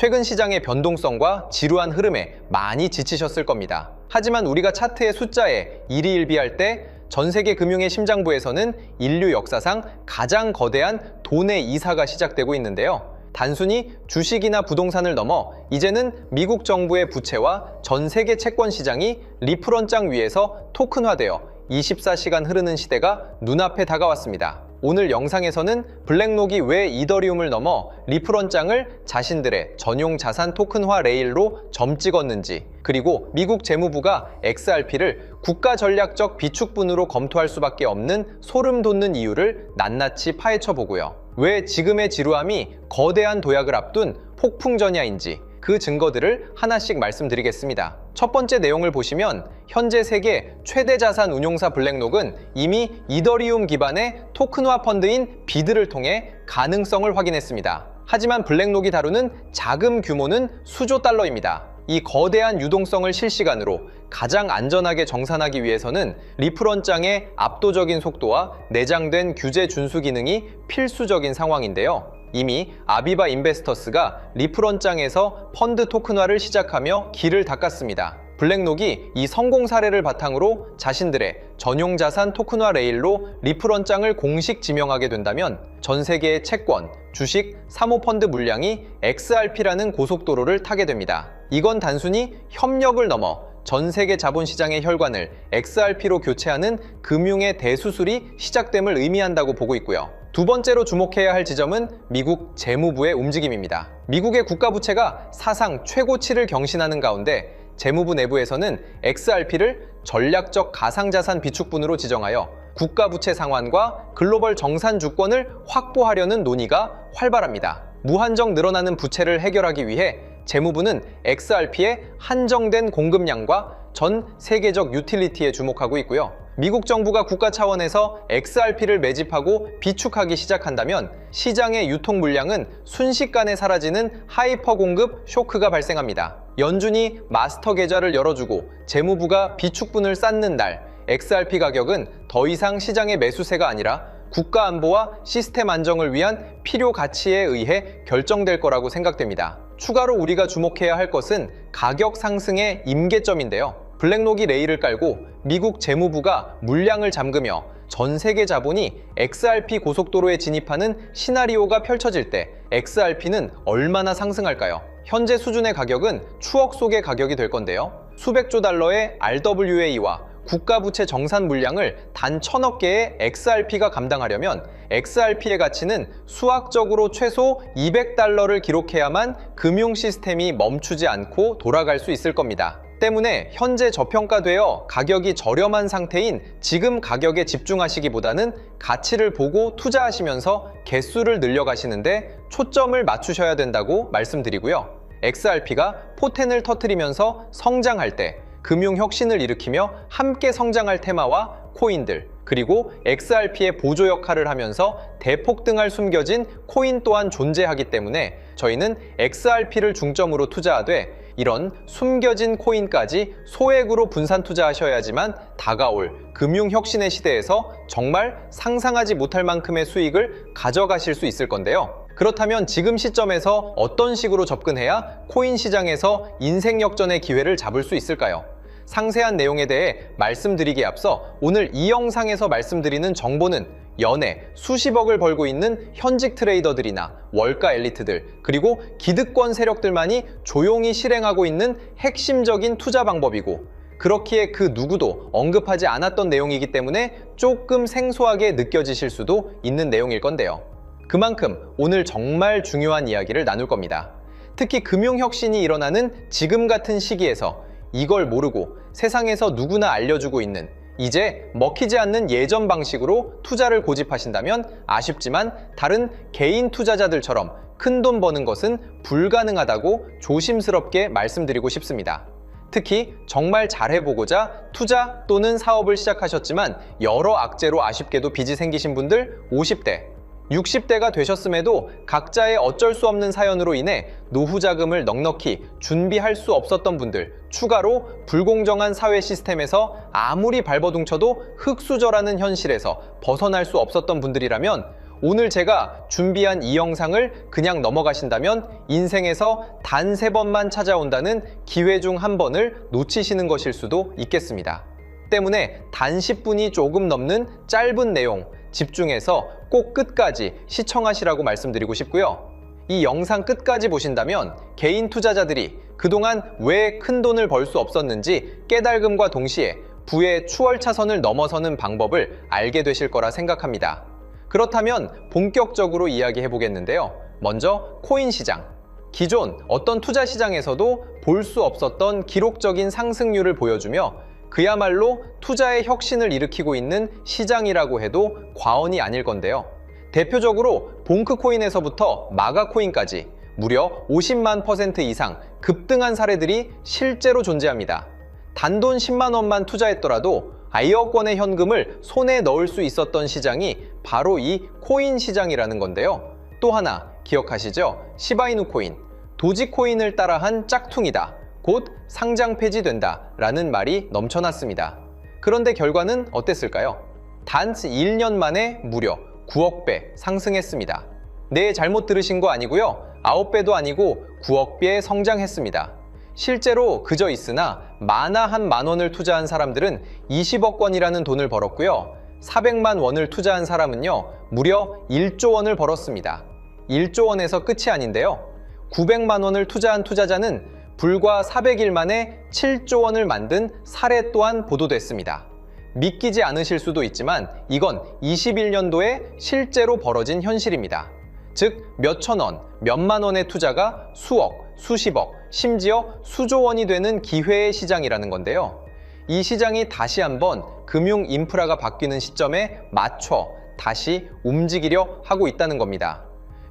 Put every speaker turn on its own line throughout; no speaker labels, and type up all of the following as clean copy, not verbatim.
최근 시장의 변동성과 지루한 흐름에 많이 지치셨을 겁니다. 하지만 우리가 차트의 숫자에 일희일비할 때 전 세계 금융의 심장부에서는 인류 역사상 가장 거대한 돈의 이사가 시작되고 있는데요. 단순히 주식이나 부동산을 넘어 이제는 미국 정부의 부채와 전 세계 채권 시장이 리프런장 위에서 토큰화되어 24시간 흐르는 시대가 눈앞에 다가왔습니다. 오늘 영상에서는 블랙록이 왜 이더리움을 넘어 리프런장을 자신들의 전용 자산 토큰화 레일로 점 찍었는지, 그리고 미국 재무부가 XRP를 국가 전략적 비축분으로 검토할 수밖에 없는 소름 돋는 이유를 낱낱이 파헤쳐 보고요. 왜 지금의 지루함이 거대한 도약을 앞둔 폭풍전야인지 그 증거들을 하나씩 말씀드리겠습니다. 첫 번째 내용을 보시면 현재 세계 최대 자산 운용사 블랙록은 이미 이더리움 기반의 토큰화 펀드인 비드를 통해 가능성을 확인했습니다. 하지만 블랙록이 다루는 자금 규모는 수조 달러입니다. 이 거대한 유동성을 실시간으로 가장 안전하게 정산하기 위해서는 리프런장의 압도적인 속도와 내장된 규제 준수 기능이 필수적인 상황인데요. 이미 아비바 인베스터스가 리프런장에서 펀드 토큰화를 시작하며 길을 닦았습니다. 블랙록이 이 성공 사례를 바탕으로 자신들의 전용 자산 토큰화 레일로 리프런장을 공식 지명하게 된다면 전 세계의 채권, 주식, 사모펀드 물량이 XRP라는 고속도로를 타게 됩니다. 이건 단순히 협력을 넘어 전 세계 자본시장의 혈관을 XRP로 교체하는 금융의 대수술이 시작됨을 의미한다고 보고 있고요. 두 번째로 주목해야 할 지점은 미국 재무부의 움직임입니다. 미국의 국가부채가 사상 최고치를 경신하는 가운데 재무부 내부에서는 XRP를 전략적 가상자산 비축분으로 지정하여 국가부채 상환과 글로벌 정산 주권을 확보하려는 논의가 활발합니다. 무한정 늘어나는 부채를 해결하기 위해 재무부는 XRP의 한정된 공급량과 전 세계적 유틸리티에 주목하고 있고요. 미국 정부가 국가 차원에서 XRP를 매집하고 비축하기 시작한다면 시장의 유통 물량은 순식간에 사라지는 하이퍼 공급 쇼크가 발생합니다. 연준이 마스터 계좌를 열어주고 재무부가 비축분을 쌓는 날, XRP 가격은 더 이상 시장의 매수세가 아니라 국가 안보와 시스템 안정을 위한 필요 가치에 의해 결정될 거라고 생각됩니다. 추가로 우리가 주목해야 할 것은 가격 상승의 임계점인데요. 블랙록이 레일을 깔고 미국 재무부가 물량을 잠그며 전 세계 자본이 XRP 고속도로에 진입하는 시나리오가 펼쳐질 때 XRP는 얼마나 상승할까요? 현재 수준의 가격은 추억 속의 가격이 될 건데요. 수백조 달러의 RWA와 국가부채 정산 물량을 단 1000억 개의 XRP가 감당하려면 XRP의 가치는 수학적으로 최소 200달러를 기록해야만 금융 시스템이 멈추지 않고 돌아갈 수 있을 겁니다. 때문에 현재 저평가되어 가격이 저렴한 상태인 지금 가격에 집중하시기보다는 가치를 보고 투자하시면서 개수를 늘려가시는데 초점을 맞추셔야 된다고 말씀드리고요. XRP가 포텐을 터뜨리면서 성장할 때 금융 혁신을 일으키며 함께 성장할 테마와 코인들, 그리고 XRP의 보조 역할을 하면서 대폭등할 숨겨진 코인 또한 존재하기 때문에 저희는 XRP를 중점으로 투자하되 이런 숨겨진 코인까지 소액으로 분산 투자하셔야지만 다가올 금융혁신의 시대에서 정말 상상하지 못할 만큼의 수익을 가져가실 수 있을 건데요. 그렇다면 지금 시점에서 어떤 식으로 접근해야 코인 시장에서 인생 역전의 기회를 잡을 수 있을까요? 상세한 내용에 대해 말씀드리기에 앞서 오늘 이 영상에서 말씀드리는 정보는 연에 수십억을 벌고 있는 현직 트레이더들이나 월가 엘리트들, 그리고 기득권 세력들만이 조용히 실행하고 있는 핵심적인 투자 방법이고, 그렇기에 그 누구도 언급하지 않았던 내용이기 때문에 조금 생소하게 느껴지실 수도 있는 내용일 건데요. 그만큼 오늘 정말 중요한 이야기를 나눌 겁니다. 특히 금융혁신이 일어나는 지금 같은 시기에서 이걸 모르고 세상에서 누구나 알려주고 있는, 이제 먹히지 않는 예전 방식으로 투자를 고집하신다면 아쉽지만 다른 개인 투자자들처럼 큰돈 버는 것은 불가능하다고 조심스럽게 말씀드리고 싶습니다. 특히 정말 잘해보고자 투자 또는 사업을 시작하셨지만 여러 악재로 아쉽게도 빚이 생기신 분들 50대, 60대가 되셨음에도 각자의 어쩔 수 없는 사연으로 인해 노후 자금을 넉넉히 준비할 수 없었던 분들, 추가로 불공정한 사회 시스템에서 아무리 발버둥쳐도 흙수저라는 현실에서 벗어날 수 없었던 분들이라면 오늘 제가 준비한 이 영상을 그냥 넘어가신다면 인생에서 단 3번만 찾아온다는 기회 중 한 번을 놓치시는 것일 수도 있겠습니다. 때문에 단 10분이 조금 넘는 짧은 내용 집중해서 꼭 끝까지 시청하시라고 말씀드리고 싶고요. 이 영상 끝까지 보신다면 개인 투자자들이 그동안 왜 큰 돈을 벌 수 없었는지 깨달음과 동시에 부의 추월차선을 넘어서는 방법을 알게 되실 거라 생각합니다. 그렇다면 본격적으로 이야기해 보겠는데요. 먼저 코인 시장. 기존 어떤 투자 시장에서도 볼 수 없었던 기록적인 상승률을 보여주며 그야말로 투자의 혁신을 일으키고 있는 시장이라고 해도 과언이 아닐 건데요. 대표적으로 봉크코인에서부터 마가코인까지 무려 50만 % 이상 급등한 사례들이 실제로 존재합니다. 단돈 10만 원만 투자했더라도 1억 원의 현금을 손에 넣을 수 있었던 시장이 바로 이 코인 시장이라는 건데요. 또 하나 기억하시죠? 시바이누 코인, 도지코인을 따라한 짝퉁이다. 곧 상장 폐지된다 라는 말이 넘쳐났습니다. 그런데 결과는 어땠을까요? 단 1년 만에 무려 9억 배 상승했습니다. 네, 잘못 들으신 거 아니고요. 9배도 아니고 9억 배 성장했습니다. 실제로 그저 있으나 만화 한 만 원을 투자한 사람들은 20억 원이라는 돈을 벌었고요. 400만 원을 투자한 사람은요, 무려 1조 원을 벌었습니다. 1조 원에서 끝이 아닌데요. 900만 원을 투자한 투자자는 불과 400일 만에 7조 원을 만든 사례 또한 보도됐습니다. 믿기지 않으실 수도 있지만 이건 21년도에 실제로 벌어진 현실입니다. 즉, 몇천 원, 몇만 원의 투자가 수억, 수십억, 심지어 수조 원이 되는 기회의 시장이라는 건데요. 이 시장이 다시 한번 금융 인프라가 바뀌는 시점에 맞춰 다시 움직이려 하고 있다는 겁니다.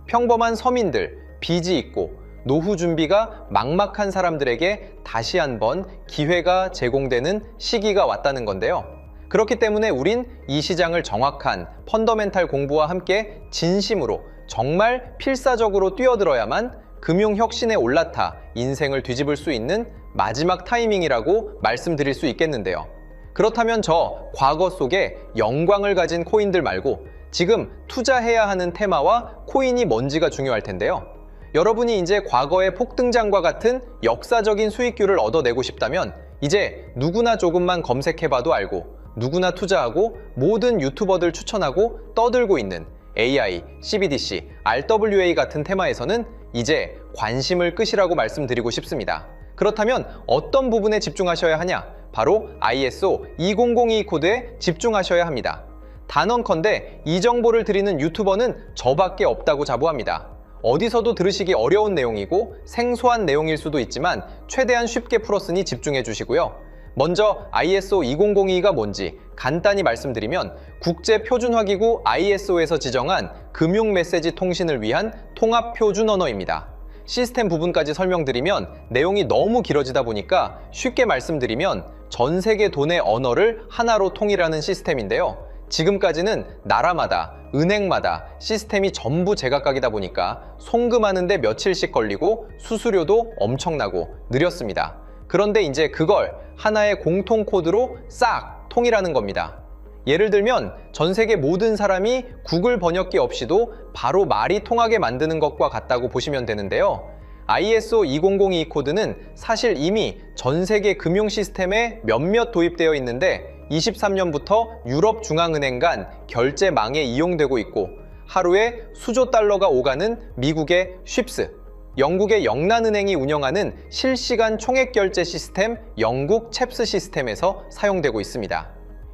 평범한 서민들, 빚이 있고 노후 준비가 막막한 사람들에게 다시 한번 기회가 제공되는 시기가 왔다는 건데요. 그렇기 때문에 우린 이 시장을 정확한 펀더멘탈 공부와 함께 진심으로 정말 필사적으로 뛰어들어야만 금융혁신에 올라타 인생을 뒤집을 수 있는 마지막 타이밍이라고 말씀드릴 수 있겠는데요. 그렇다면 저 과거 속에 영광을 가진 코인들 말고 지금 투자해야 하는 테마와 코인이 뭔지가 중요할 텐데요. 여러분이 이제 과거의 폭등장과 같은 역사적인 수익률을 얻어내고 싶다면 이제 누구나 조금만 검색해봐도 알고 누구나 투자하고 모든 유튜버들 추천하고 떠들고 있는 AI, CBDC, RWA 같은 테마에서는 이제 관심을 끄시라고 말씀드리고 싶습니다. 그렇다면 어떤 부분에 집중하셔야 하냐? 바로 ISO 2002 코드에 집중하셔야 합니다. 단언컨대 이 정보를 드리는 유튜버는 저밖에 없다고 자부합니다. 어디서도 들으시기 어려운 내용이고 생소한 내용일 수도 있지만 최대한 쉽게 풀었으니 집중해 주시고요. 먼저 ISO 2002가 뭔지 간단히 말씀드리면 국제표준화기구 ISO에서 지정한 금융메시지 통신을 위한 통합표준 언어입니다. 시스템 부분까지 설명드리면 내용이 너무 길어지다 보니까 쉽게 말씀드리면 전 세계 돈의 언어를 하나로 통일하는 시스템인데요. 지금까지는 나라마다, 은행마다 시스템이 전부 제각각이다 보니까 송금하는데 며칠씩 걸리고 수수료도 엄청나고 느렸습니다. 그런데 이제 그걸 하나의 공통 코드로 싹 통일하는 겁니다. 예를 들면 전 세계 모든 사람이 구글 번역기 없이도 바로 말이 통하게 만드는 것과 같다고 보시면 되는데요. ISO 2002 코드는 사실 이미 전 세계 금융 시스템에 몇몇 도입되어 있는데 23년부터 유럽중앙은행 간 결제망에 이용되고 있고 하루에 수조 달러가 오가는 미국의 쉽스, 영국의 영란은행이 운영하는 실시간 총액결제 시스템 영국 챕스 시스템에서 사용되고 있습니다.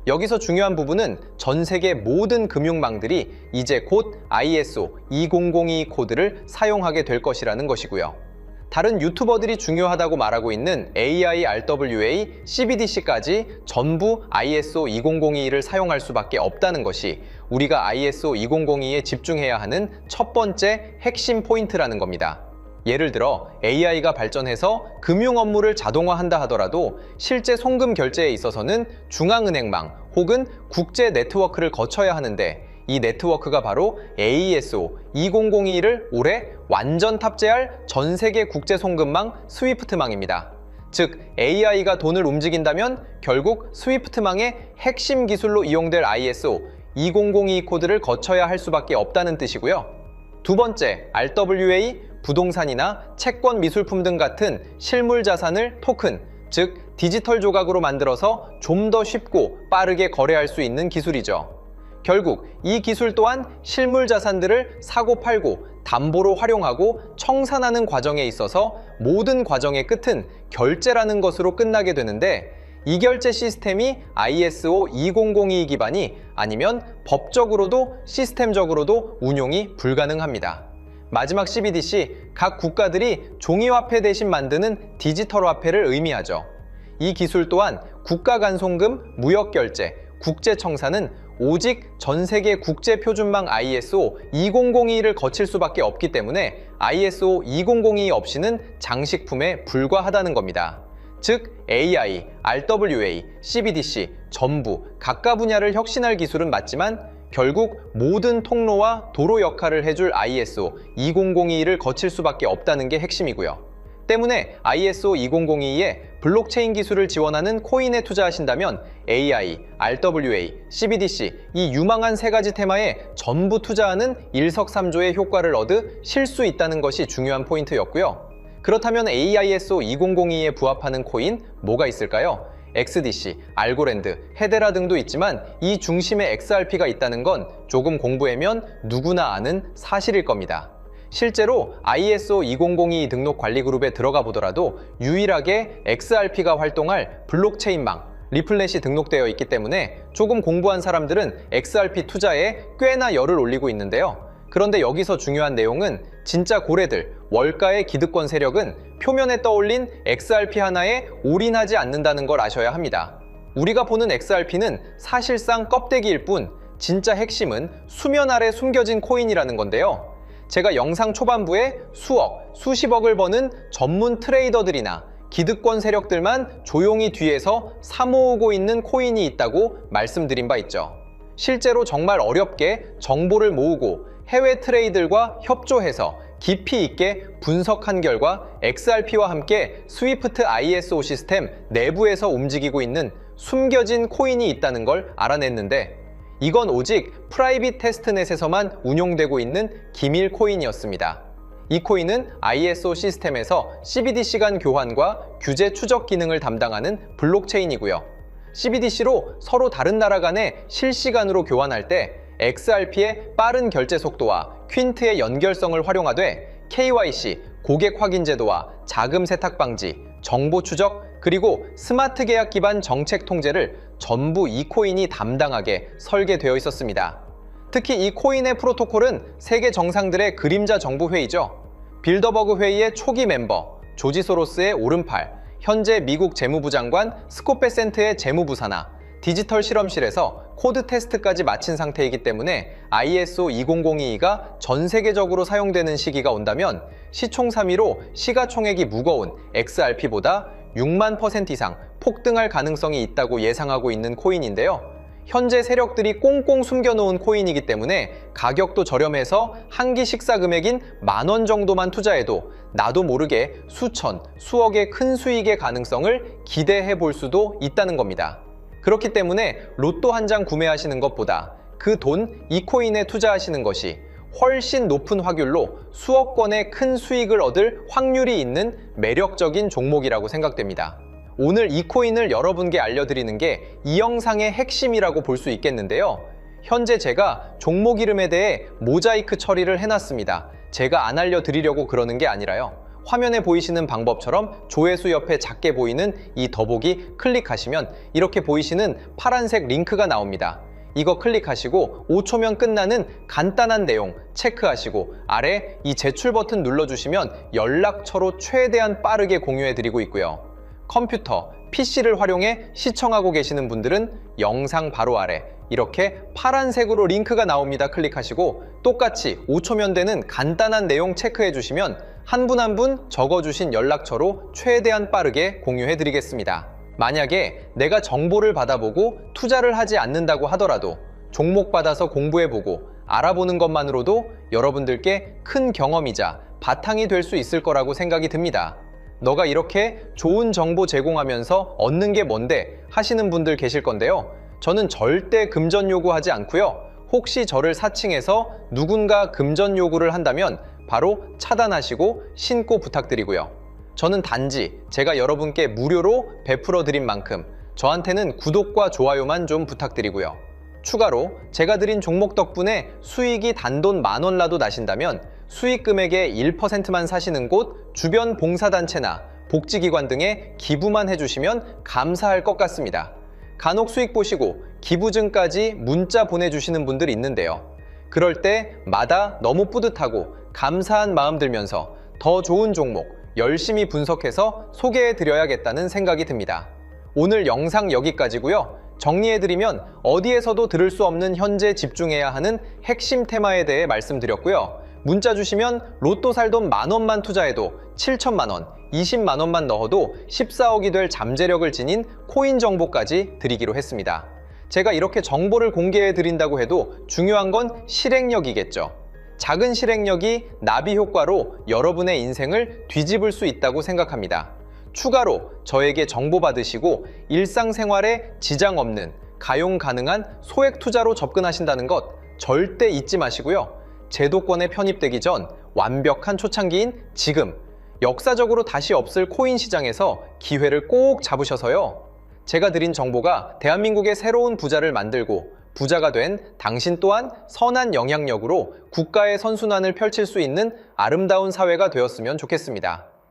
여기서 중요한 부분은 전 세계 모든 금융망들이 이제 곧 ISO 2002 코드를 사용하게 될 것이라는 것이고요. 다른 유튜버들이 중요하다고 말하고 있는 AI, RWA, CBDC까지 전부 ISO 2002를 사용할 수밖에 없다는 것이 우리가 ISO 2002에 집중해야 하는 첫 번째 핵심 포인트라는 겁니다. 예를 들어 AI가 발전해서 금융 업무를 자동화한다 하더라도 실제 송금 결제에 있어서는 중앙은행망 혹은 국제 네트워크를 거쳐야 하는데 이 네트워크가 바로 AESO 2002를 올해 완전 탑재할 전 세계 국제 송금망 스위프트망입니다. 즉 AI가 돈을 움직인다면 결국 스위프트망의 핵심 기술로 이용될 ISO 2002 코드를 거쳐야 할 수밖에 없다는 뜻이고요. 두 번째, RWA, 부동산이나 채권 미술품 등 같은 실물 자산을 토큰, 즉 디지털 조각으로 만들어서 좀 더 쉽고 빠르게 거래할 수 있는 기술이죠. 결국 이 기술 또한 실물 자산들을 사고 팔고 담보로 활용하고 청산하는 과정에 있어서 모든 과정의 끝은 결제라는 것으로 끝나게 되는데, 이 결제 시스템이 ISO 2002 기반이 아니면 법적으로도 시스템적으로도 운용이 불가능합니다. 마지막 CBDC, 각 국가들이 종이화폐 대신 만드는 디지털 화폐를 의미하죠. 이 기술 또한 국가 간송금, 무역결제, 국제청산은 오직 전세계 국제표준망 ISO 2002를 거칠 수밖에 없기 때문에 ISO 2002 없이는 장식품에 불과하다는 겁니다. 즉 AI, RWA, CBDC 전부 각각 분야를 혁신할 기술은 맞지만 결국 모든 통로와 도로 역할을 해줄 ISO 2002를 거칠 수밖에 없다는 게 핵심이고요. 때문에 ISO 2002에 블록체인 기술을 지원하는 코인에 투자하신다면 AI, RWA, CBDC 이 유망한 세 가지 테마에 전부 투자하는 일석삼조의 효과를 얻으실 수 있다는 것이 중요한 포인트였고요. 그렇다면 AISO 2002에 부합하는 코인 뭐가 있을까요? XDC, 알고랜드, 헤데라 등도 있지만 이 중심에 XRP가 있다는 건 조금 공부하면 누구나 아는 사실일 겁니다. 실제로 ISO 2002 등록 관리 그룹에 들어가 보더라도 유일하게 XRP가 활동할 블록체인망, 리플렛이 등록되어 있기 때문에 조금 공부한 사람들은 XRP 투자에 꽤나 열을 올리고 있는데요. 그런데 여기서 중요한 내용은 진짜 고래들, 월가의 기득권 세력은 표면에 떠올린 XRP 하나에 올인하지 않는다는 걸 아셔야 합니다. 우리가 보는 XRP는 사실상 껍데기일 뿐 진짜 핵심은 수면 아래 숨겨진 코인이라는 건데요. 제가 영상 초반부에 수억, 수십억을 버는 전문 트레이더들이나 기득권 세력들만 조용히 뒤에서 사모으고 있는 코인이 있다고 말씀드린 바 있죠. 실제로 정말 어렵게 정보를 모으고 해외 트레이더들과 협조해서 깊이 있게 분석한 결과 XRP와 함께 스위프트 ISO 시스템 내부에서 움직이고 있는 숨겨진 코인이 있다는 걸 알아냈는데, 이건 오직 프라이빗 테스트넷에서만 운용되고 있는 기밀 코인이었습니다. 이 코인은 ISO 시스템에서 CBDC 간 교환과 규제 추적 기능을 담당하는 블록체인이고요. CBDC로 서로 다른 나라 간에 실시간으로 교환할 때 XRP의 빠른 결제 속도와 퀸트의 연결성을 활용하되 KYC, 고객 확인 제도와 자금 세탁 방지, 정보 추적, 그리고 스마트 계약 기반 정책 통제를 전부 이 코인이 담당하게 설계되어 있었습니다. 특히 이 코인의 프로토콜은 세계 정상들의 그림자 정부 회의죠. 빌더버그 회의의 초기 멤버, 조지 소로스의 오른팔, 현재 미국 재무부 장관 스콧 베센트의 재무부 산하, 디지털 실험실에서 코드 테스트까지 마친 상태이기 때문에 ISO 2002가 전 세계적으로 사용되는 시기가 온다면 시총삼위로 시가총액이 무거운 XRP보다 6만% 이상 폭등할 가능성이 있다고 예상하고 있는 코인인데요. 현재 세력들이 꽁꽁 숨겨놓은 코인이기 때문에 가격도 저렴해서 한 끼 식사 금액인 10,000원 정도만 투자해도 나도 모르게 수천, 수억의 큰 수익의 가능성을 기대해 볼 수도 있다는 겁니다. 그렇기 때문에 로또 한 장 구매하시는 것보다 그 돈 이 코인에 투자하시는 것이 훨씬 높은 확률로 수억 건의 큰 수익을 얻을 확률이 있는 매력적인 종목이라고 생각됩니다. 오늘 이 코인을 여러분께 알려드리는 게 이 영상의 핵심이라고 볼 수 있겠는데요. 현재 제가 종목 이름에 대해 모자이크 처리를 해놨습니다. 제가 안 알려드리려고 그러는 게 아니라요. 화면에 보이시는 방법처럼 조회수 옆에 작게 보이는 이 더보기 클릭하시면 이렇게 보이시는 파란색 링크가 나옵니다. 이거 클릭하시고 5초면 끝나는 간단한 내용 체크하시고 아래 이 제출 버튼 눌러주시면 연락처로 최대한 빠르게 공유해드리고 있고요. 컴퓨터, PC를 활용해 시청하고 계시는 분들은 영상 바로 아래 이렇게 파란색으로 링크가 나옵니다. 클릭하시고 똑같이 5초면 되는 간단한 내용 체크해 주시면 한 분 한 분 적어주신 연락처로 최대한 빠르게 공유해 드리겠습니다. 만약에 내가 정보를 받아보고 투자를 하지 않는다고 하더라도 종목 받아서 공부해보고 알아보는 것만으로도 여러분들께 큰 경험이자 바탕이 될 수 있을 거라고 생각이 듭니다. 너가 이렇게 좋은 정보 제공하면서 얻는 게 뭔데 하시는 분들 계실 건데요. 저는 절대 금전 요구하지 않고요. 혹시 저를 사칭해서 누군가 금전 요구를 한다면 바로 차단하시고 신고 부탁드리고요. 저는 단지 제가 여러분께 무료로 베풀어 드린 만큼 저한테는 구독과 좋아요만 좀 부탁드리고요. 추가로 제가 드린 종목 덕분에 수익이 단돈 10,000원라도 나신다면 수익 금액의 1%만 사시는 곳 주변 봉사단체나 복지기관 등에 기부만 해주시면 감사할 것 같습니다. 간혹 수익 보시고 기부증까지 문자 보내주시는 분들 있는데요. 그럴 때마다 너무 뿌듯하고 감사한 마음 들면서 더 좋은 종목 열심히 분석해서 소개해드려야겠다는 생각이 듭니다. 오늘 영상 여기까지고요. 정리해드리면 어디에서도 들을 수 없는 현재 집중해야 하는 핵심 테마에 대해 말씀드렸고요. 문자 주시면 로또 살 돈 10,000원만 투자해도 7,000만 원, 20만 원만 넣어도 14억이 될 잠재력을 지닌 코인 정보까지 드리기로 했습니다. 제가 이렇게 정보를 공개해 드린다고 해도 중요한 건 실행력이겠죠. 작은 실행력이 나비 효과로 여러분의 인생을 뒤집을 수 있다고 생각합니다. 추가로 저에게 정보 받으시고 일상생활에 지장 없는 가용 가능한 소액 투자로 접근하신다는 것 절대 잊지 마시고요. 제도권에 편입되기 전 완벽한 초창기인 지금 역사적으로 다시 없을 코인 시장에서 기회를 꼭 잡으셔서요. 제가 드린 정보가 대한민국의 새로운 부자를 만들고 부자가 된 당신 또한 선한 영향력으로 국가의 선순환을 펼칠 수 있는 아름다운 사회가 되었으면 좋겠습니다.